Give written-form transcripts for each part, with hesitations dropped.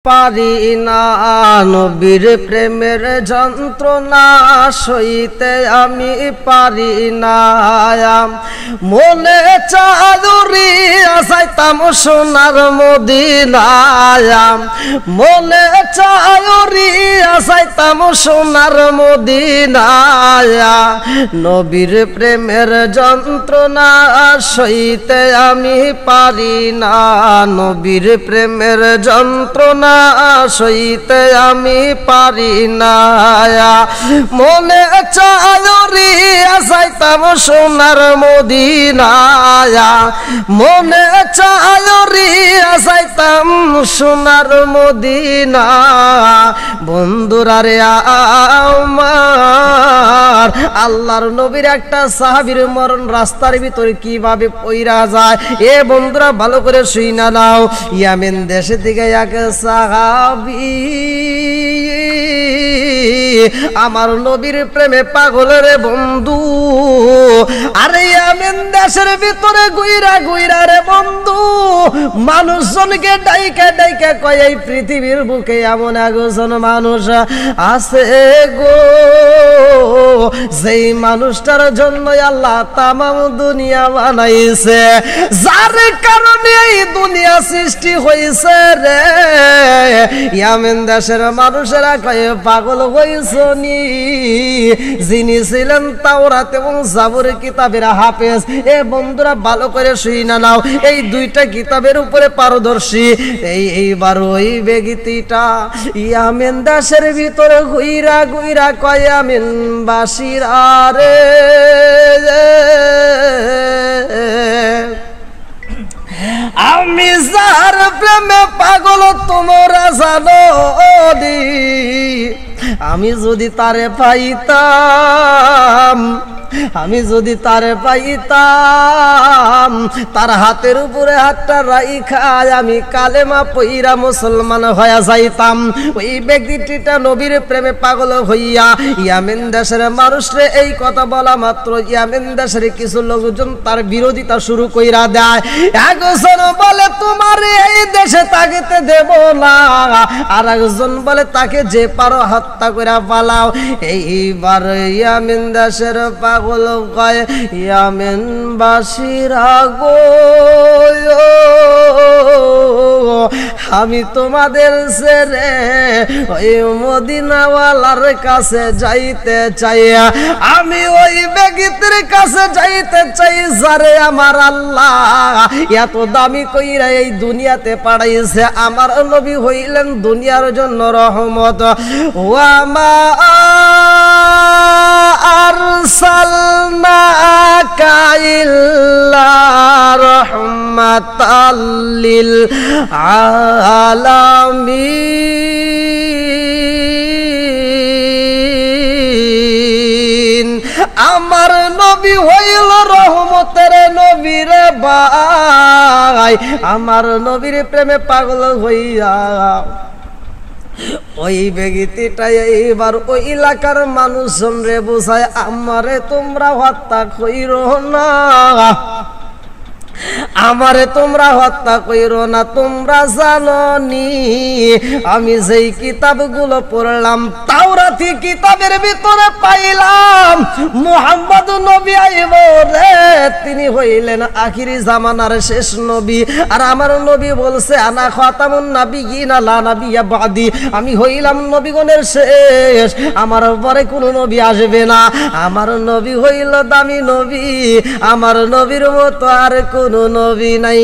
পারি না নবীর প্রেমের যন্ত্রণা সইতে আমি পারি না মনে চাঁদুরি আসাইতাম সোনার মদিনায় মনে চাঁদুরি আসাইতাম সোনার মদিনায় নবীর প্রেমের যন্ত্রণা সইতে আমি পারি না নবীর প্রেমের যন্ত্রণা সইতে আমি পারি না মনে চাঁদুরি আসাইতাম সোনার মদিনায় মনে চাঁদুরি আসাইতাম সোনার মদিনা বন্ধুরা রে আমার আল্লাহর নবীর একটা সাহাবীর মরণ রাস্তার ভিতরে কিভাবে পইরা যায় এ বন্ধুরা ভালো করে শুইনা নাও ইয়ামেন দেশে থেকে এক সাহাবী আমার নবীর প্রেমে পাগল রে বন্ধু আরে ইয়ামেন দেশের ভিতরে গুইরা গুইরা রে বন্ধু মানুষজনকে ডাইকা ডাইকা কয় এই পৃথিবীর বুকে এমন একজন মানুষ আছে গো যেই মানুষটার জন্য আল্লাহ তামাম দুনিয়া বানাইছে যার কারণে এই দুনিয়া সৃষ্টি হয়েছে রে ইয়ামেন দেশের মানুষেরা কয় পাগল হইছনি যিনি ছিলেন তাওরাত এবং জাবুর কিতাবের হাফেজ এ বন্ধুরা ভালো করে শুইনা নাও এই দুইটা কিতাবের উপরে পারদর্শী এইবার ওই ব্যক্তিটা ইয়ামেন দেশের ভিতরে ঘুইরা ঘুইরা কয় ইয়ামেন বাসীরা রে আমি যার প্রেমে পাগল তোমরা জানো আমি যদি তারে পাইতাম আমি যদি তারে পাইতাম তার হাতের উপরে হাতটা রাইখা আমি কালেমা পইরা মুসলমান হয়ে যাইতাম ওই ব্যক্তিটা নবীর প্রেমে পাগল হইয়া ইয়ামেন দেশের মানুষরে এই কথা বলা মাত্র ইয়ামেন দেশের কিছু লোকজন তার বিরোধিতা শুরু কইরা দেয় একজন বলে তোমার এই দেশে থাকতে দেব না আর একজন বলে তাকে যে পারো হত্যা কইরা পালাও এইবার ইয়ামেন দেশের পাগল কয় ইয়ামেন বাসীরা গো আমি তোমাদের ছেড়ে ওই মদিনাওয়ালার কাছে যাইতে চাই আমি ওই ব্যক্তির কাছে যাইতে চাই যারে আমার আল্লাহ এত দামি কইরা এই দুনিয়াতে পাঠাইছে আমার নবী হইলেন দুনিয়ার জন্য রহমত ওয়া মা আরসালনাকা ইল্লা রাহমাতাল লিল আলামিন আমার নবী হইল রহমতের নবী রে ভাই আমার নবীর প্রেমে পাগল হইয়া ওই ব্যক্তিটা এইবার ওই এলাকার মানুষজন রে বোঝায় আমারে তোমরা হত্যা কইরো না আমারে তোমরা হত্যা কইরো না তোমরা জানো নি আমি যেই কিতাবগুলো পড়লাম তাওরাতি কিতাবের ভিতরে পাইলাম মুহাম্মদ নবী আইব রে তিনি হইলেন আখিরি জামানার শেষ নবী আর আমার নবী বলছে আনা খাতামুন নাবিয়িনা লা নাবিয়্যা বাদি আমি হইলাম নবীগণের শেষ আমার পরে কোনো নবী আসবে না আমার নবী হইল দামি নবী আমার নবীর মতো আর কোনো নবী নাই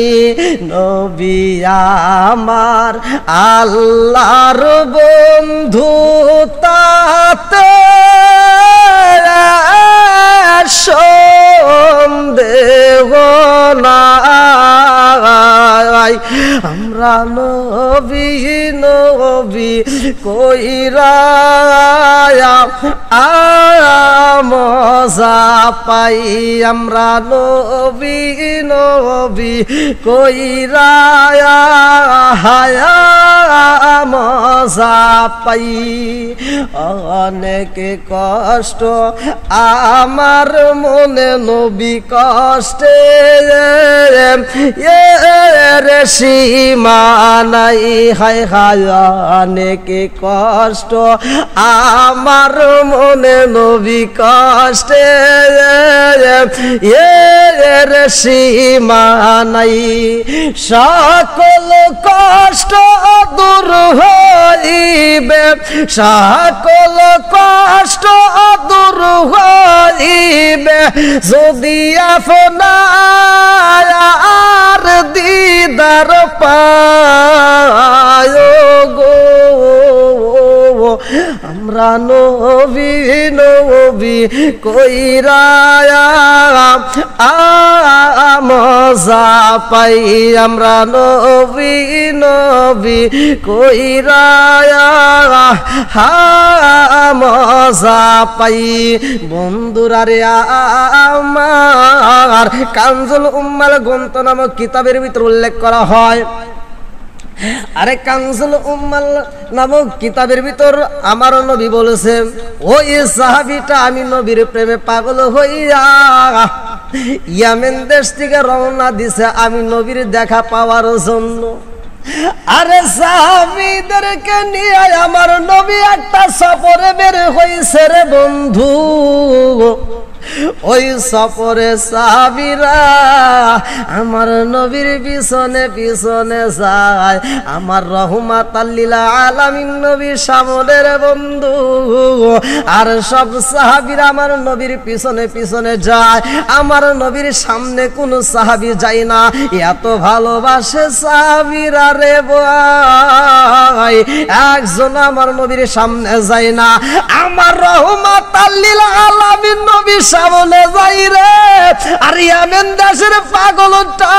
নবী আমার আল্লাহর বন্ধু তাতে সন্দেহ নাই আমরা নবী নবী কইরা মজা পাই আমরা নবী নবী কইরা হায়া মজা পাই অনেক কষ্ট আমার মনে নবী কষ্টে রে সীমা নাই হায় হায় অনেক কষ্ট আমার মনে নবী কষ্টে রে সীমা নাই সকল কষ্ট দূর হইবে সকল কষ্ট দূর হইবে যদি আপনার দিদার পায় গো আমরা নবী নবী কইরা মজা পাই আমরা নবী নবী কইরা মজা পাই বন্ধুরা রে আমার কানজুল উম্মাল গ্রন্থ নামক কিতাবের ভিতর উল্লেখ করা হয় আরে কানজুল উম্মাল নামক কিতাবের ভিতর আমার নবী বলেছেন ওই সাহাবীটা আমি নবীর প্রেমে পাগল হইয়া ইয়ামেন দেশ থেকে রওনা দিছে আমি নবীর দেখা পাওয়ার জন্য আরে সাহাবীদেরকে নিয়ে আমার নবী একটা সফরে বের হইছে রে বন্ধু ওই সফরে সাহাবীরা আমার নবীর পিছনে পিছনে যায় আমার রহমাতাল লিল আলামিন নবী সামনে রে বন্ধু আর সব সাহাবীরা আমার নবীর পিছনে পিছনে যায় আমার নবীর সামনে কোন সাহাবী যায় না এত ভালোবাসে সাহাবীরা রে ভাই একজন আমার নবীর সামনে যায় না আমার রহমাতাল লিল আলামিন নবী সামনে যাই রে আর ইয়ামেন দেশের পাগলটা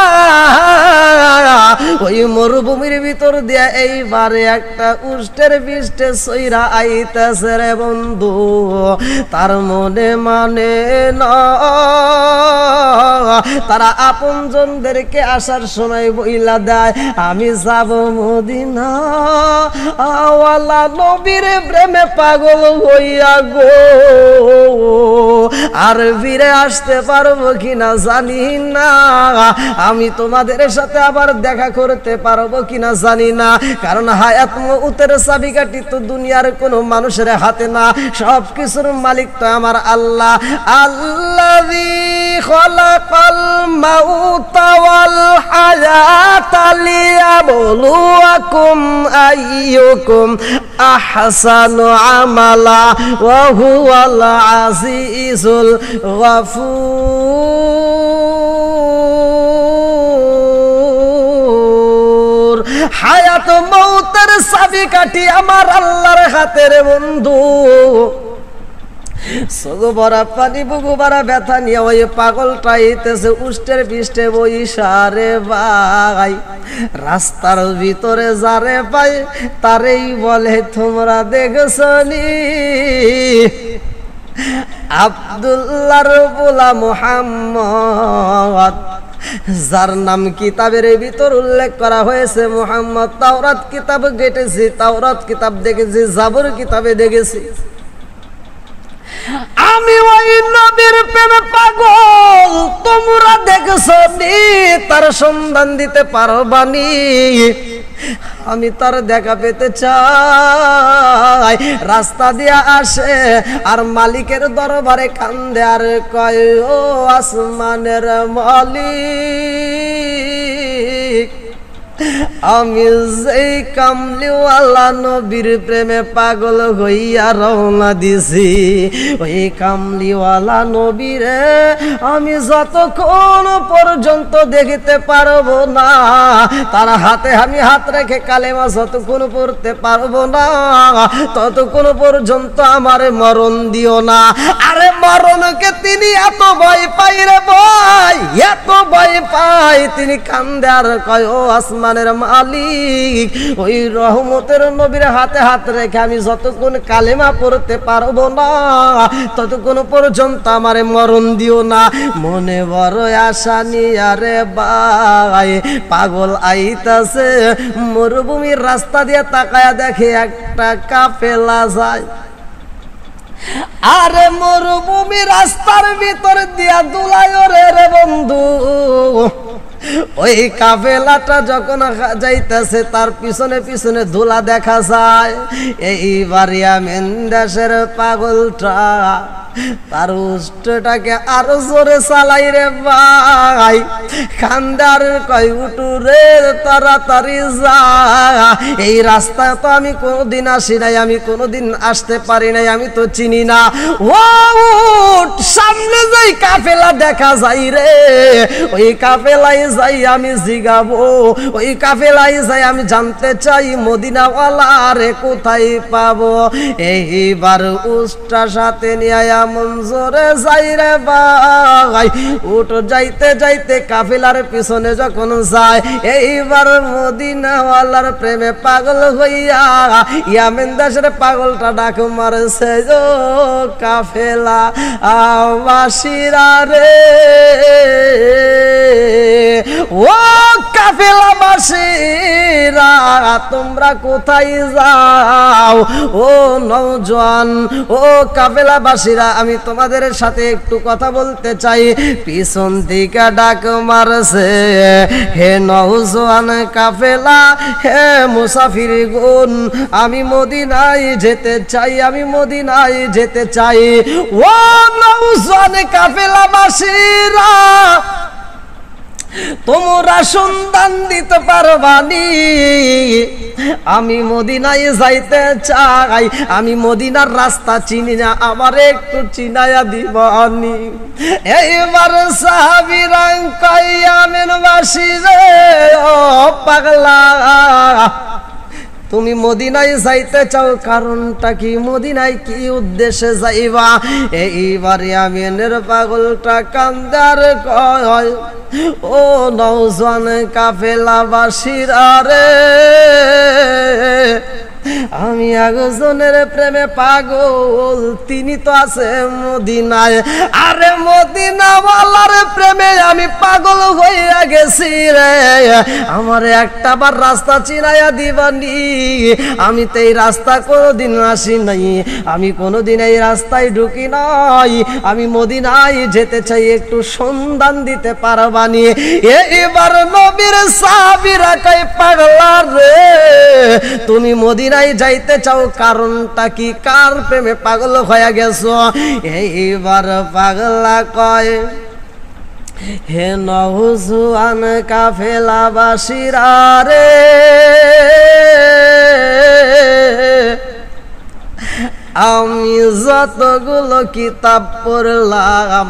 ওই মরুভূমির ভিতর দিয়ে এইবারে একটা উষ্টের বিষ্ঠে সইরা আইতেছে রে বন্ধু তার মনে মানে না তারা আপনজনদেরকে আসার সময় বইলা দেয় আমি যাব মদিনা আওয়ালা নবীর প্রেমে পাগল হইয়া গো আর ফিরে আসতে পারবো কিনা জানি না আমি তোমাদের সাথে আবার দেখা করতে পারবো কিনা জানি না কারণ হায়াত মউতের চাবিকাঠি তো দুনিয়ার কোনো মানুষের হাতে না সব কিছুর মালিক তো আমার আল্লাহ আল্লাযী খালাকাল মাউতা ওয়াল হায়াতা লিয়াবলুয়াকুম আইয়ুকুম আহসানু আমালা ওয়া হুয়াল আজিজুল গফুর হায়াত মউতের চাবিকাঠি আমার আল্লাহর হাতের বন্ধু সগো বড়া পানি বুগু বড়া ব্যথা নিয়ে ওই পাগলটা ইতেছে উষ্টের পিষ্টে বইসারে ভাই রাস্তার ভিতরে যারে পাই তারেই বলে তোমরা দেখছনি আব্দুল্লাহর পোলা মুহাম্মদ যার নাম কিতাবের ভিতর উল্লেখ করা হয়েছে মুহাম্মদ তাওরাত কিতাব ঘেটেছি তাওরাত কিতাব দেখেছি জাবুর কিতাবে দেখেছি আমি ওই নবীর প্রেমে পাগল তোমরা দেখছো নি তার সন্ধান দিতে পারবানি আমি তার দেখা পেতে চাই রাস্তা দিয়া আসে আর মালিকের দরবারে কান্দে আর কয় ও আসমানের মালিক আমি যেই কামলিওয়ালা নবীর প্রেমে পাগল হইয়া রওনা দিছি ওই কামলিওয়ালা নবীরে আমি যতক্ষণ পর্যন্ত দেখতে পারবো না তার হাতে আমি হাত রেখে কালেমা যতক্ষণ পড়তে পারবো না ততক্ষণ পর্যন্ত আমার মরণ দিও না আরে মরণকে তিনি এত ভয় পাই রে ভাই এত ভয় পাই তিনি কান্দে আর কয় ও আসমান আসমানের মালিক, ওই রহমতের নবীর হাতে হাত রেখে আমি যতক্ষণ কালেমা পড়তে পারবো না ততক্ষণ পর্যন্ত আমারে মরণ দিও না। মনে বড় আশা নিয়া রে ভাই পাগল আইতাছে, মরুভূমির রাস্তা দিয়ে তাকায়া দেখে একটা কাফেলা যায়। আরে মরুভূমি রাস্তার ভিতর দিয়া দুলাই রে বন্ধু, ওই কাফেলাটা যখন যাইতেছে তার পিছনে পিছনে ধুলা দেখা যায়। এইবার ইয়ামেন দেশের পাগলটা তার উষ্টটাকে আরো জোরে চালাই রে ভাই, খান্দার কয় উঠু রে তাড়াতাড়ি যা, এই রাস্তায় তো আমি কোনোদিন আসি নাই, আমি কোনোদিন আসতে পারি নাই, আমি তো চিনি না। ও উঠ, সামনে যাই কাফেলা দেখা যাই রে, ওই কাফেলাই যাই আমি জিগাবো, ওই কাফেলাই যাই আমি জানতে চাই মদিনাওয়ালা রে কোথায় পাবো। এইবার উষ্টটা সাথে নিয়ে এমন জোরে যাই রে ভাই, উঠ যাইতে যাইতে কাফেলার পিছনে যখন যায়, এইবার মদিনাওয়ালার প্রেমে পাগল হইয়া ইয়ামেন দেশের পাগলটা ডাক মারছে, ও কাফেলা বাসীরা রে, ও কাফেলা বাসীরা তোমরা কোথায় যাও? ও নওজোয়ান, ও কাফেলা বাসীরা আমি তোমাদের সাথে একটু কথা বলতে চাই। পিছন দিকে ডাক মারছে, হে নওজোয়ান কাফেলা, হে মুসাফির গুন, আমি মদিনায় যেতে চাই, আমি মদিনায় যেতে চাই। ও নওজোয়ান কাফেলা বাসীরা তোমরা সন্ধান দিতে পারবানি, আমি মদিনায় যাইতে চাই, আমি মদিনার রাস্তা চিনি না, আমার একটু চিনায়া দিবানি। এইবার সাহাবীরা কয়, ইয়ামেন বাসী রে, ও পাগলা, তুমি মদিনায় যাইতে চাও, কারণটা কি? মদিনায় কি উদ্দেশ্যে যাইবা? এইবার ইয়ামেনের পাগলটা কান্দার কয়, ও নওজোয়ান কাফেলা বাসীরা রে, আমি একজনের প্রেমে পাগল, তিনি তো আছে মদিনায়, আরে মদিনাওয়ালার প্রেমে আমি পাগল হইয়া গেছি রে, আমার একটা বার রাস্তা চিনাইয়া দিবানি, আমি তো এই রাস্তা কোনোদিন আসি নাই, আমি কোনোদিন এই রাস্তায় ঢুকি নাই, আমি মদিনায় যেতে চাই, একটু সন্ধান দিতে পারবানি। এবার নবীর সাহাবীরা কয়, পাগলা রে, তুমি মদিনায় যাইতে চাও, কারণটা কি? কার প্রেমে পাগল হয়ে গেছো? এইবার পাগলা কয়, হে নওজোয়ান কাফেলা বাসীরা রে, আমি যতগুলো কিতাব পড়লাম,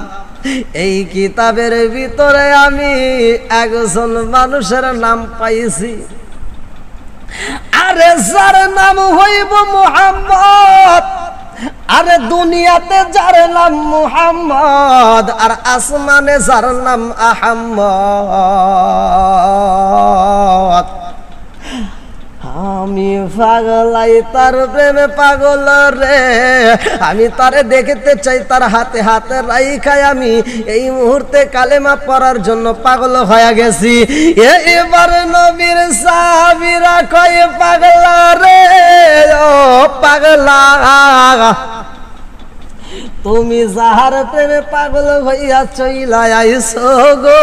এই কিতাবের ভিতরে আমি একজন মানুষের নাম পাইছি, আরে যার নাম হইব মুহাম্মদ, আরে দুনিয়াতে যার নাম মুহাম্মদ, আর আসমানে যার নাম আহমদ। আমি পাগলাই তার প্রেমে পাগল রে, আমি তারে দেখতে চাই, তার হাতে হাতে রাইখাই আমি এই মুহূর্তে কালেমা পড়ার জন্য পাগল হয়ে গেছি। এবার নবীর সাহাবীরা কয়, পাগলা রে, ও পাগলা, তুমি যাহার প্রেমে পাগল হইয়া চইলা আইছো গো,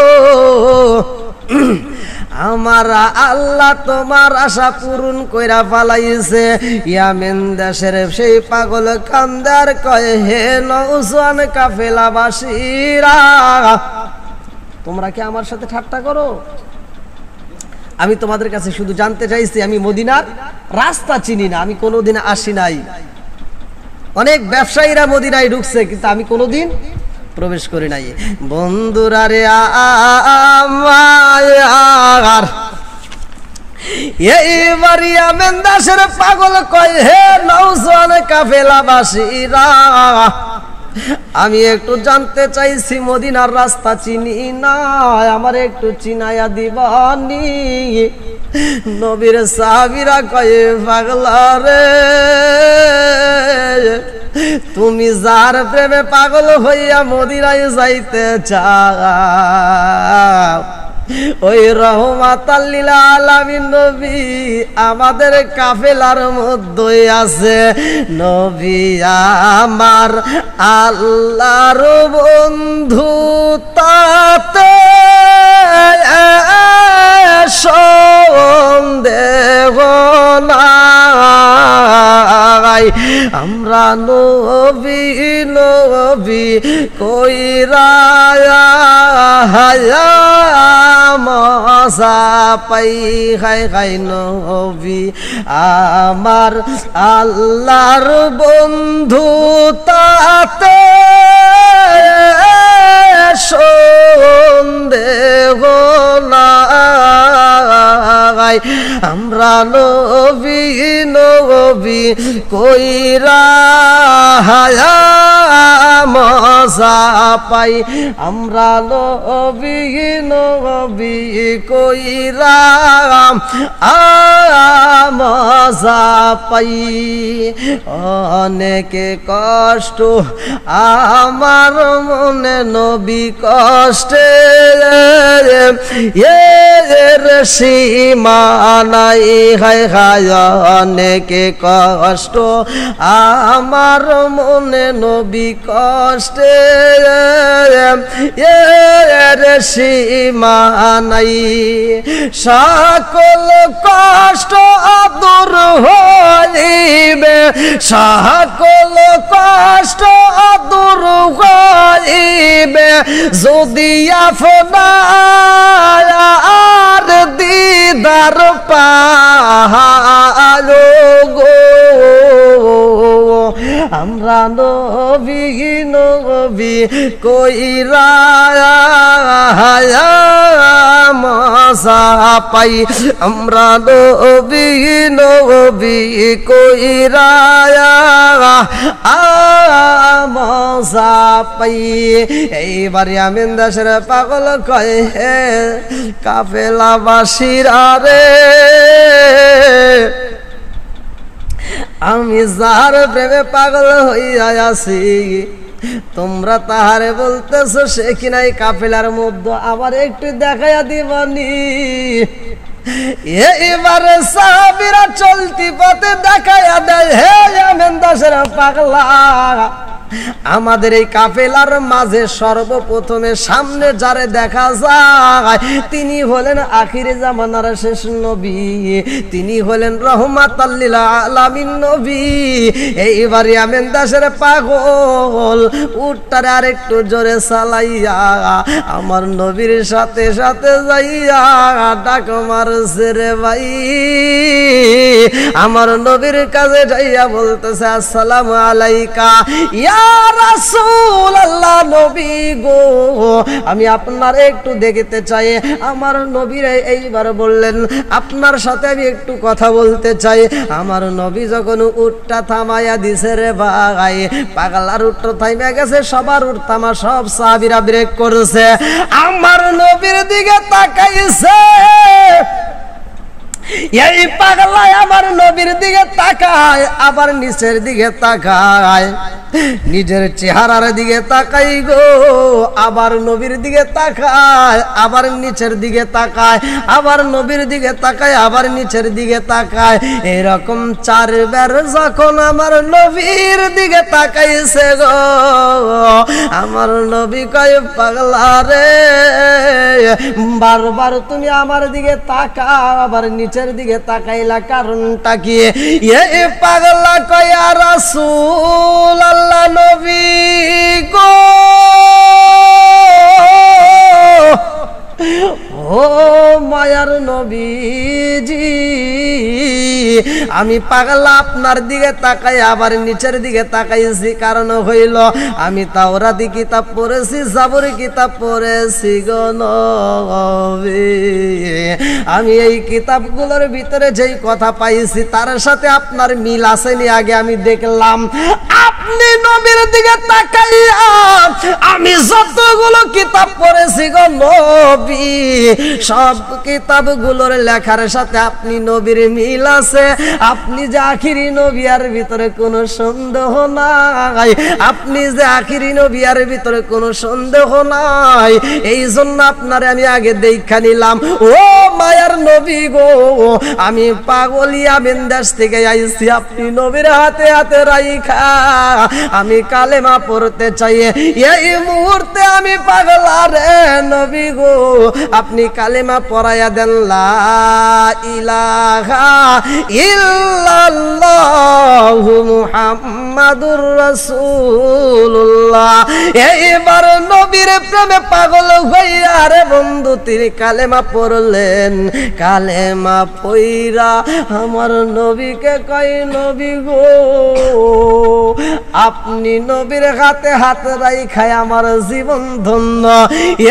আমার আল্লাহ তোমার আশা পূরণ কইরা ফালাইছে। ইয়ামেন দেশের সেই পাগল কান্দার কয়, হে নওজোয়ান কাফেলা বাসীরা, তোমরা কি আমার সাথে ঠাট্টা করো? আমি তোমাদের কাছে শুধু জানতে চাইছি, আমি মদিনার রাস্তা চিনি না, আমি কোনোদিন আসি নাই। অনেক ব্যবসায়ীরা মদিনায় ঢুকছে, কিন্তু আমি কোনোদিন প্রবেশ করি নাই। বন্ধুরা রে আমার, এইবার ইয়ামেন দেশের পাগল কয়, হে নওজোয়ান কাফেলা বাসীরা, আমি একটু জানতে চাইছি মদিনার রাস্তা চিনি না, আমার একটু চিনায়া দিবানি। নবীর সাহাবীরা কয়ে পাগলা রে, তুমি যার প্রেমে পাগল হইয়া মদিনায় যাইতে চাও, ওই রহমাতাল লিল আলামিন নবী আমাদের কাফেলার মধ্যে আছে। নবী আমার আল্লাহর বন্ধু, তাতে সন্দেহ নাই। আমরা নবী নবী কইরা মজা পাই, খাই খাই নবী আমার আল্লাহর বন্ধু, তাতে সন্দেহ নাই। আমরা নবী নবী কইরা মজা পাই, আমরা নবী নবী কইরা মজা পাই। অনেকে কষ্ট আমার মনে নবী কষ্টে এর সীমা নাই। হায় হায় অনেকে কষ্ট আমার মনে নবী কষ্টে এর সীমা নাই। সকল কষ্ট দূর হইবে, সকল কষ্ট দূর হইবে যদি আপনার দিদার পাহালো গো। আমরা নবী নবী কইরা মজা পাই, আমরা নবী নবী কইরা মজা পাই। এইবারে আমিন দাসের পাগল কয়ে হে কাফেলাবাসীরা রে, আমি যার প্রেমে পাগল হইয়া আছি, তোমরা তাহারে বলতেছো সে কিনা এই কাফেলার মধ্যে আবার একটু দেখাইয়া দিবানি। এবারে সাহাবীরা চলতি পথে দেখাইয়া দেয়, হে আমিন দাসের পাগলা, আমাদের এই কাফেলার মাঝে সর্বপ্রথমে সামনে যারে দেখা যায় তিনি হলেন আখিরে জামানার শেষ নবী, তিনি হলেন রহমাতাল লিল আলামিন নবী। এইবারে আমিন দাসের পাগল উটটারে আর একটু জোরে চালাইয়া আমার নবীর সাথে সাথে যাইয়া ডাক মারছে রে ভাই। আমার নবীর কাছে যাইয়া বলতেছে আসসালামু আলাইকা ইয়া রাসূলুল্লাহ, নবী গো আমি আপনার একটু দেখতে চাই। আমার নবীর এইবার বললেন আপনার সাথে আমি একটু কথা বলতে চাই। আমার নবী যখন উটটা থামাইয়া দিছে রে ভাই, পাগলার উটটা থাইমা গেছে, সবার উট থামা, সব সাহাবীরা ব্রেক করছে, আমার নবীর দিকে তাকাইছে। এই পাগলা আমার নবীর দিকে তাকায়, আবার নিচের দিকে তাকায়, নিজের চেহারার দিকে তাকাই গো, আবার নবীর দিকে তাকায়, আবার নিচের দিকে তাকায়, আবার নবীর দিকে তাকায়, আবার নিচের দিকে তাকায়। এরকম চারবার যখন আমার নবীর দিকে তাকাইছে গো, আমার নবী কয় পাগলা রে, বারবার তুমি আমার দিকে তাকাও, আবার নিচের দিকে তাকাইলা, কারণটা কি? এ পাগলা কয় ইয়া রাসূলুল্লাহ, নবী গো ও মায়ার নবীজি, আমি পাগলা আপনার দিকে তাকাই আবার নিচের দিকে তাকাইছি, কারণ হইল আমি তাওরাতি কিতাব পড়েছি, জাবুর কিতাব পড়েছি গো নবী। আমি এই কিতাবগুলোর ভিতরে যেই কথা পাইছি তার সাথে আপনার মিল আসেনি। আগে আমি দেখলাম আপনি নবীর দিকে তাকাইয়া আমি যতগুলো কিতাব পড়েছি গো নবী, সব কিতাবগুলোর লেখার সাথে আপনি নবীর মিল আছে। আপনি যে আখিরি নবী আর ভিতরে কোনো সন্দেহ নাই, আপনি যে আখিরি নবী আর ভিতরে কোনো সন্দেহ নাই। এই জন্য আপনারে আমি আগে দেখা নিলাম। ও মায়ার নবী গো, আমি পাগলিয়া বিন্দাস থেকে আইছি, আপনি নবীর হাতে হাতে রাইখা আমি কালেমা পড়তে চাই। এই মুহূর্তে আমি পাগলা রে নবী গো, আপনি কালেমা পড়াইয়া দেন লা ইলাহা ইল্লাল্লাহু মুহাম্মাদুর রাসূলুল্লাহ। এইবার নবীর প্রেমে পাগল হইয়া রে বন্ধু তিনি কালেমা পড়লেন। কালেমা পইরা আমার নবীকে কয় নবী গো, আপনি নবীর হাতে হাত রাইখায় আমার জীবন ধন্য।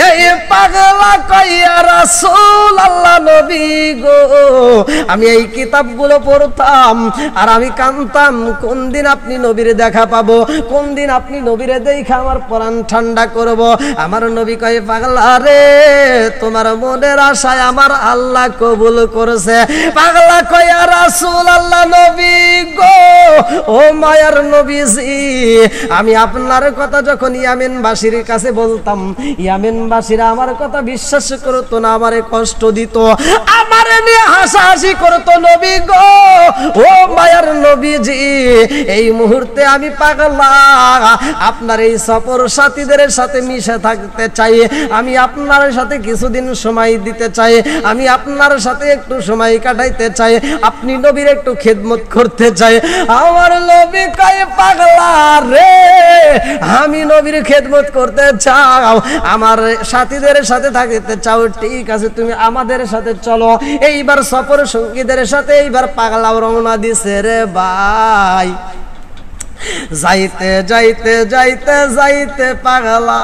এই পাগলা কইয়া রাসূলুল্লাহ নবী গো, আমি এই কিতাবগুলো পড়তাম আর আমি কাঁদতাম, কোন দিন আপনি নবীর দেখা পাবো, কোন দিন আপনি নবীরে দেখা আমার প্রাণ ঠান্ডা করব। আমার নবী কয় পাগলা রে, তোমার মনের আশায় আমার আল্লাহ কবুল করেছে। পাগলা কয় রাসূলুল্লাহ নবী গো, ও মায়ার নবীজি, আমি আপনার কথা যখন ইয়ামেনবাসীর কাছে বলতাম, ইয়ামেনবাসীরা আমার কথা বিশ্বাস করতো না, আমারে কষ্ট দিত, আমারে নিয়ে হাসাহাসি করতো নবী গো। ও মায়ার নবীজি, এই মুহূর্তে আমি পাগলা আপনার এই সফর সাথীদের সাথে মিশে থাকতে চাই, আমি আপনার সাথে কিছুদিন সময় দিতে চাই, আমি আপনার সাথে একটু সময় কাটাইতে চাই, আপনি নবীর একটু খেদমত করতে চাই। আমার নবী কয় পাগলা রে, আমি নবীর খেদমত করতে চাও, আমার সাথীদের সাথে থাকতে চাও, ঠিক আছে তুমি আমাদের সাথে চলো। এইবার সফর সঙ্গীদের সাথে এইবার পাগলাও রওনা দিছে রে ভাই। যাইতে যাইতে যাইতে যাইতে পাগলা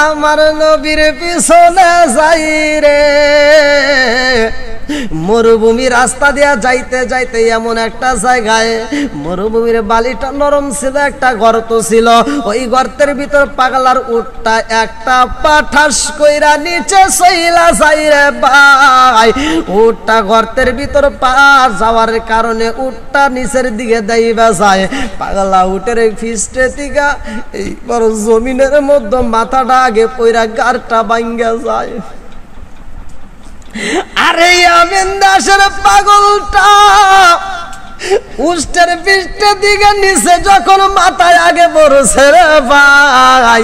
আমার নবীর পিছনে যাই রে। মরুভূমি রাস্তা দিয়া যাইতে যাইতে এমন একটা জায়গায় মরুভূমির বালিটা নরম ছিল, একটা গর্ত ছিল, ওই গর্তের ভিতর পাগলার উটটা একটা পাঠাস কইরা নিচে সইলা যাই রে ভাই। উটটা গর্তের ভিতর পা যাওয়ার কারণে উটটা নিচের দিকে দাইবা যায়। পাগলা উটের ফিস্টে দিকা এইবার জমিনের মধ্যে মাথাটা আগে পইরা গারটা ভাঙ্গা যায়। আরে আমিন দাসের পাগলটা উষ্টের পৃষ্ঠের দিকে নিচে যখন মাথায় আগে পড়ছে রে ভাই,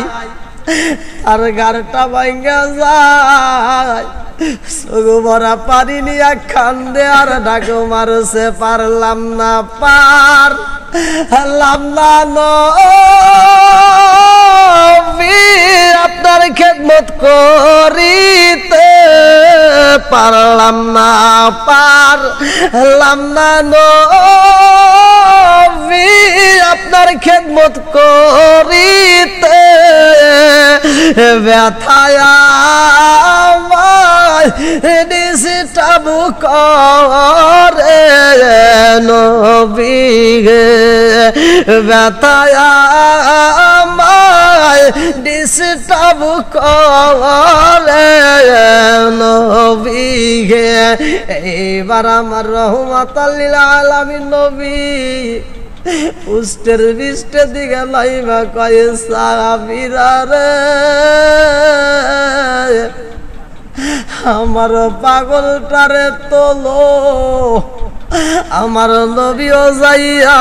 আর গারটা ভাঙ্গা যায়। সগু ভরা পানি নিয়া কান্দে আর ডাকো মারছে, পারলাম না পারলাম না নবী আপনার খেদমত করিতে, পারলাম না নবী আপনার খেদমত করিতে। ব্যথায় আমায় ডিস্টার্ব করে নবী, ব্যথায় আমায় ডিস্টার্ব করে নবী। এইবার আমার রহমাতাল লিল আলামিন নবী উষ্টের বিষ্টের দিকে লাইবা কয়ে সাহাবীরা রে, আমার পাগলটারে তোলো। আমার নবীও যাইয়া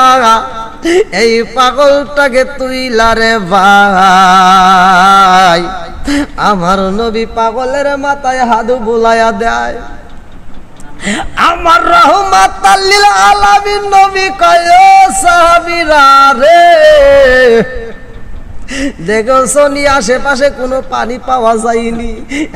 এই পাগলটাকে তুইলা রে ভাই। আমার নবী পাগলের মাথায় হাত বুলাইয়া দেয়। আমার রহমাতাল লিল আলামিন নবী কয় সাহাবীরা রে, দেখছো নি আশেপাশে কোনো পানি পাওয়া যায়নি।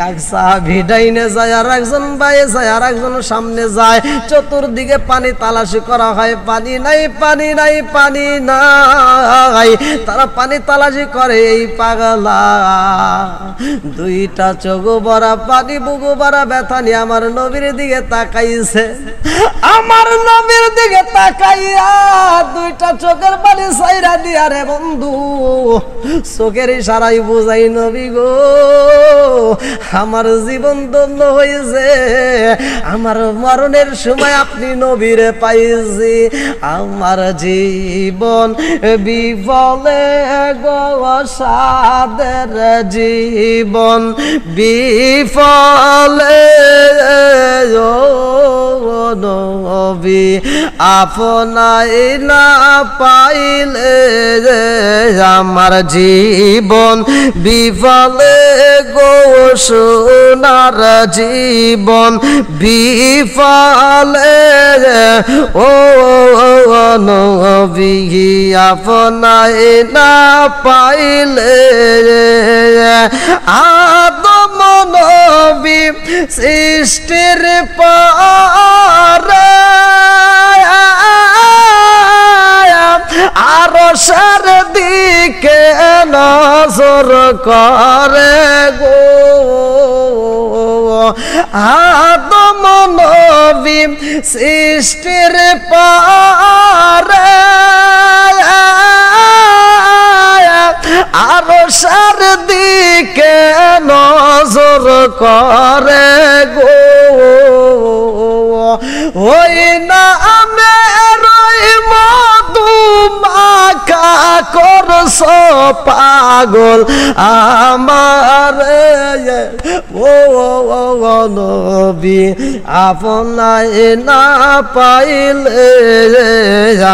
এক সাহাবী ডাইনে যায় আর একজন বাইরে যায় আর একজন সামনে যায়, চতুর্দিকে পানি তালাশি করা হয়, পানি নাই পানি নাই পানি নাই। তারা পানি তালাশি করে, এই পাগলা দুইটা চোখ ভরা পানি বুকু ভরা ব্যথা নিয়ে আমার নবীর দিকে তাকাইছে। আমার নবীর দিকে তাকাইয়া দুইটা চোখের পানি সাইরা দিয়া রে বন্ধু চোখের ইশারায় বুঝাই, নবী গো আমার জীবন ধন্য হয়েছে, আমার মরণের সময় আপনি নবীরে পাইছি, আমার জীবন বিফলে গো সাদের জীবন বিফলে নবী আপনাই না পাইলে আমার জীবন বিফলে গো সোনার জীবন বিফলে ও নবী আপনাই না পাইলে আদম নবী সৃষ্টির পরে আরশের দিকে নজর করে গো আদম নবী সৃষ্টির পরে আরশের দিকে নজর করে গো ওই না আমের মধু মাখা করছ পাগল আমার ও নবী আপনাই না পাইলে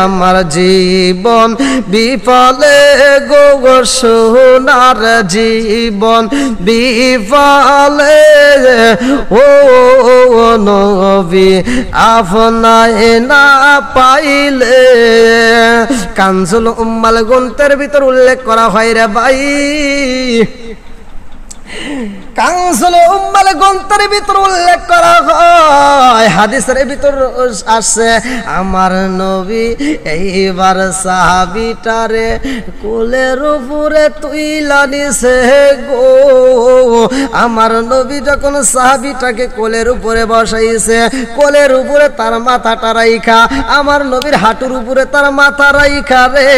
আমার জীবন বিফলে গো সোনার জীবন বিফলে ও নবী আপনাই না পাইলে। কানজুল উম্মাল গ্রন্থের ভিতর উল্লেখ করা হয় রে ভাই, কানজুল উম্মাল গ্রন্থের ভিতর উল্লেখ করা হয়, হাদিসের ভিতর আসছে আমার নবী এইবার সাহাবীটারে কোলের উপরে তুইলা নিছে গো। আমার নবী যখন সাহাবীটাকে কোলের উপরে বসাইছে, কোলের উপরে তার মাথাটা রাইখা, আমার নবীর হাঁটুর উপরে তার মাথা রাইখা রে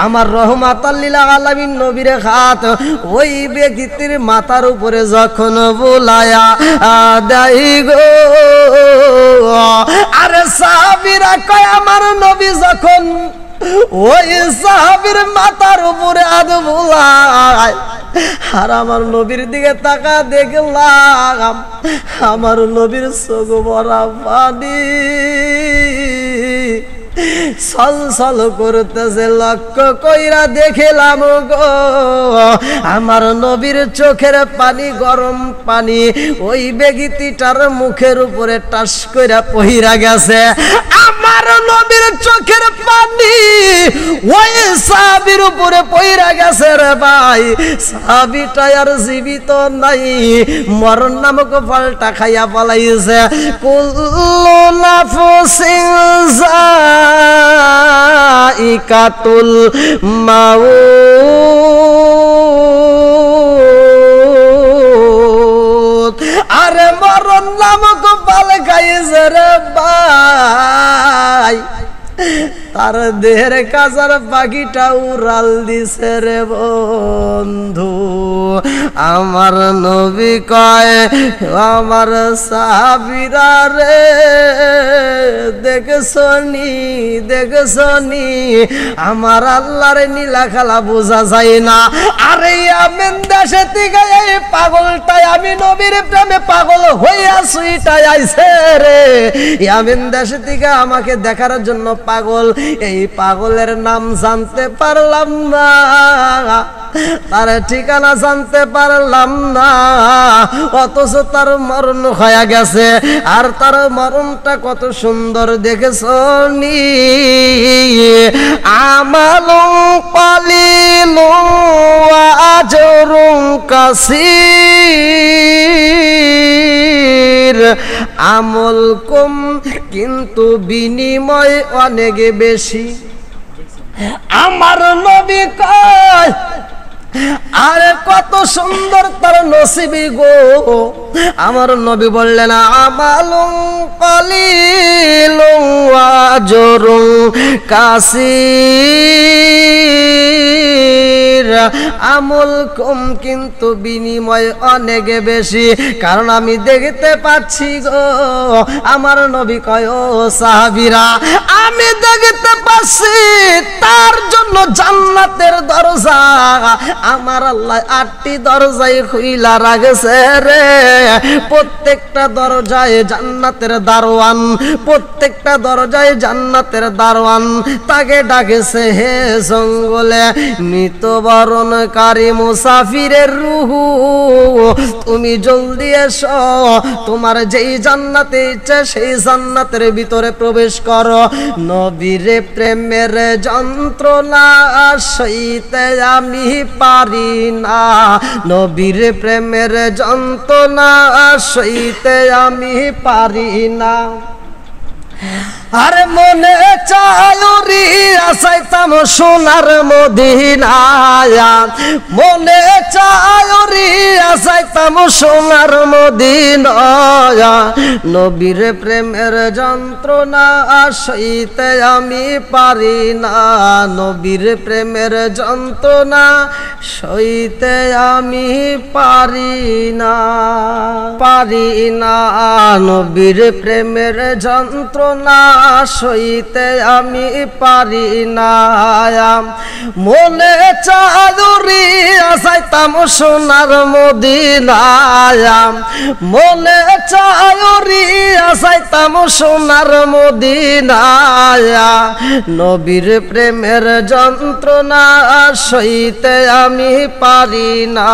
আমার রহমাতাল লিল আলামিন নবীর হাত ওই ব্যক্তির মাথার উপরে যখন বুলায়া দেয় গো, আরে সাহাবীরা কয় আমার নবী যখন ওই সাহাবীর মাথার উপরে হাত বুলায় আর আমার নবীর দিকে তাকা দেখলাম আমার নবীর চোখ ভরা পানি ছলছল করতেছে, লক্ষ্য কইরা দেখিলাম গো আমার নবীর চোখের পানি গরম পানি ওই ব্যক্তিটার মুখের উপরে টাস কইরা পহিরা গেছে। আমার নবীর চোখের পানি ওই সাহাবীর উপরে পহিরা গেছে রে ভাই, সাহাবীটা আর জীবিত নাই, মরণ নামক ফলটা খাইয়া পালাইছে। কুল্লু নাফসিন যায়িকাতুল মাউত, আরে মরণ নামক ফল খাইছে রে ভাই, তার দেহের কাজার পাখিটা উড়াল দিছে রে বন্ধু। আমার নবী কয় আমার সাহাবীরা রে দেখছনি দেখছনি আমার আল্লাহর নীলা খেলা বোঝা যায় না। আরে ইয়ামেন দেশে থেকে এই পাগলটাই আমি নবীর প্রেমে পাগল হইয়া সুইটাই আইছে রে, ইয়ামেন দেশে থেকে আমাকে দেখার জন্য পাগল, এই পাগলের নাম জানতে পারলাম না, তার ঠিকানা জানতে পারলাম না, অথচ তার মরণ হয়ে গেছে। আর তার মরণটা কত সুন্দর দেখেছো নি, আমালু কালিলু ওয়া কাসীর, আমল কম কিন্তু বিনিময় অনেক বেশি। আমার নবী কয় আরে কত সুন্দর তার নসিবি গো। আমার নবী বললেন আমালুন কলিলুন ওয়া আজরুন কাসীর, আমল কম কিন্তু বিনিময় অনেক বেশি। কারণ আমি দেখতে পাচ্ছি গো, আমার নবী কয় ও সাহাবীরা, আমি দেখতে পাচ্ছি তার জন্য জান্নাতের দরজা আমার আল্লাহ 8টি দরজায় খুইলা রাখছে রে। প্রত্যেকটা দরজায় জান্নাতের দারোয়ান, প্রত্যেকটা দরজায় জান্নাতের দারোয়ান তাকে ডাকেছে হে জঙ্গলে মৃত্যুবরণকারী মুসাফিরের রুহু, তুমি জলদি এসো, তোমার যেই জান্নাতে ইচ্ছে সেই জান্নাতের ভিতরে প্রবেশ করো। নবীর প্রেমের যন্ত্রণা সইতে আমি পারি না, নবীর প্রেমের যন্ত্রণা সইতে আমি পারি না। আরে মনে চায়রি আসাইতাম সোনার মদিনায়, মনে চায়রি আসাইতাম সোনার মদিনায়, নবীর প্রেমের যন্ত্রণা সইতে আমি পারি না, নবীর প্রেমের যন্ত্রণা সইতে আমি পারি না, পারি না, নবীর প্রেমের যন্ত্রণা সইতে আমি পারি না। মনে চাদরি আসাইতাম সোনার মদিনায়, মনে চাদরি আসাইতাম সোনার মদিনায়, নবীর প্রেমের যন্ত্রণা সইতে আমি পারি না,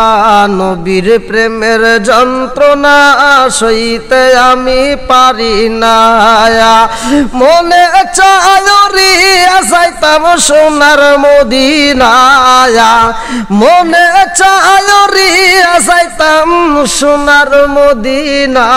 নবীর প্রেমের যন্ত্রণা সইতে আমি পারি না। মনে চায়রি আসাইতাম সোনার মদিনায়, মনে চায়রি আসাইতাম সোনার মদিনা।